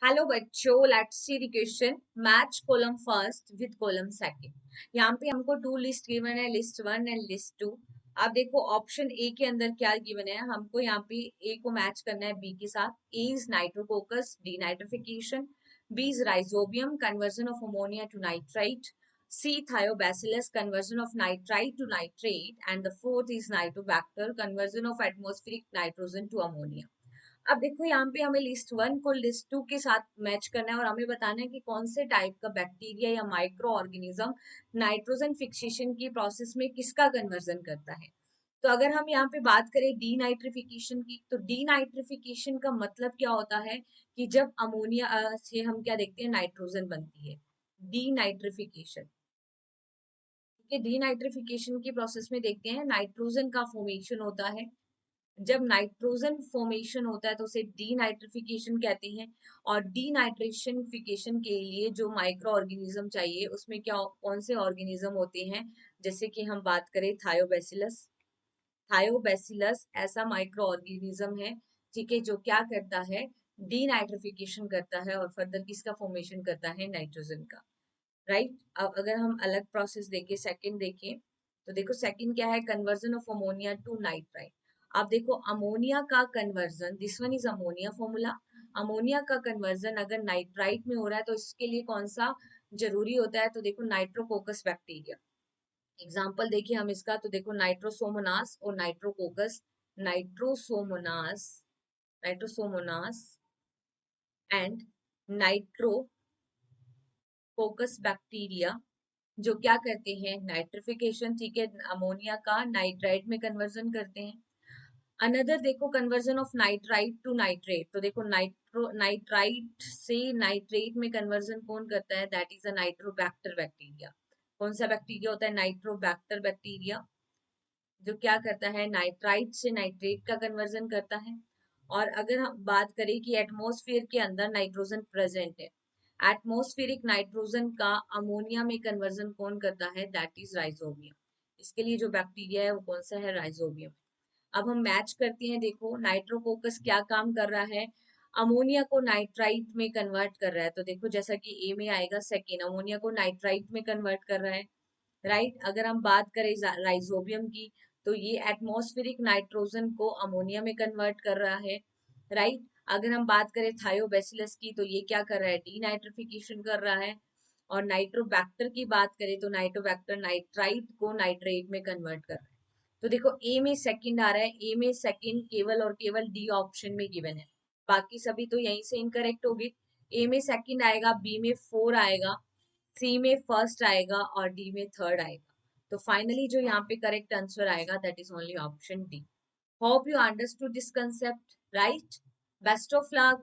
Hello बच्चों, let's see the question. Match column first with column second. यहाँ पे हमको टू लिस्ट गिवन है, list one and list two. आप देखो ऑप्शन ए के अंदर क्या गिवन है, हमको यहाँ पे ए को मैच करना है बी के साथ। A is Nitrococcus denitrification, B is Rhizobium conversion of ammonia to nitrite, C Thiobacillus conversion of nitrite to nitrate and the fourth is Nitrobacter conversion of atmospheric nitrogen to ammonia. अब देखो यहाँ पे हमें list one को list two के साथ match करना है और हमें बताना है कि कौन से टाइप का बैक्टीरिया या माइक्रो ऑर्गेनिज्म नाइट्रोजन फिक्सेशन की प्रोसेस में किसका कन्वर्जन करता है। तो अगर हम यहाँ पे बात करें डीनाइट्रिफिकेशन की, तो डीनाइट्रिफिकेशन का मतलब क्या होता है कि जब अमोनिया से हम क्या देखते हैं, नाइट्रोजन बनती है। डीनाइट्रिफिकेशन, ठीक है, डीनाइट्रिफिकेशन की प्रोसेस में देखते हैं नाइट्रोजन का फॉर्मेशन होता है। जब नाइट्रोजन फॉर्मेशन होता है तो उसे डीनाइट्रिफिकेशन कहते हैं। और डीनाइट्रेशनिफिकेशन के लिए जो माइक्रो ऑर्गेनिज्म चाहिए उसमें क्या कौन से ऑर्गेनिज्म होते हैं, जैसे कि हम बात करें थायोबैसिलस। थायोबैसिलस ऐसा माइक्रो ऑर्गेनिज्म है, ठीक है, जो क्या करता है, डीनाइट्रिफिकेशन करता है और फर्दर किसका फॉर्मेशन करता है, नाइट्रोजन का। राइट। अब अगर हम अलग प्रोसेस देखें, सेकंड देखें, तो देखो सेकंड क्या है, conversion of ammonia to nitrite. आप देखो अमोनिया का conversion, this one is ammonia formula. Ammonia का कन्वर्जन अगर नाइट्राइट में हो रहा है तो इसके लिए कौन सा जरूरी होता है, तो देखो नाइट्रोकोकस बैक्टीरिया। एग्जाम्पल देखिए हम इसका, तो देखो नाइट्रोसोमोनास और Nitrococcus. Nitrosomonas, Nitrosomonas and Nitrococcus bacteria जो क्या करते हैं, नाइट्रिफिकेशन, ठीक है, अमोनिया का नाइट्राइट में कन्वर्जन करते हैं। अनदर देखो conversion of nitrite to nitrate, तो देखो नाइट्राइट से नाइट्रेट में कन्वर्जन कौन करता है, that is a Nitrobacter bacteria. कौन सा बैक्टीरिया होता है, नाइट्रोबैक्टर बैक्टीरिया, जो क्या करता है, नाइट्राइट से नाइट्रेट का कन्वर्जन करता है। और अगर हम बात करें कि एटमॉस्फेयर के अंदर नाइट्रोजन प्रेजेंट है, एटमॉस्फेरिक नाइट्रोजन का अमोनिया में कन्वर्जन कौन करता है, दैट इज राइजोबियम। इसके लिए जो बैक्टीरिया है वो कौन सा है, राइजोबियम। अब हम मैच करते हैं, देखो नाइट्रोकोकस क्या काम कर रहा है, अमोनिया को नाइट्राइट में कन्वर्ट कर रहा है। तो देखो जैसा कि ए में आएगा, सेकेंड अमोनिया को नाइट्राइट में कन्वर्ट कर रहा है। राइट। अगर हम बात करें राइजोबियम की, तो ये एटमॉस्फेरिक नाइट्रोजन को अमोनिया में कन्वर्ट कर रहा है। राइट। अगर हम बात करें थायोबैसिलस की, तो ये क्या कर रहा है, डीनाइट्रिफिकेशन कर रहा है। और नाइट्रोबैक्टर की बात करें तो नाइट्रोबैक्टर नाइट्राइट को नाइट्रेट में कन्वर्ट कर रहा है। तो देखो ए में सेकंड आ रहा है, ए में सेकंड केवल और केवल डी ऑप्शन में गिवन है, बाकी सभी तो यहीं से इनकरेक्ट होगी। ए में सेकंड आएगा, बी में फोर आएगा, सी में फर्स्ट आएगा और डी में थर्ड आएगा। तो फाइनली जो यहाँ पे करेक्ट आंसर आएगा that is only option D. Hope you understood this concept, right. Best of luck.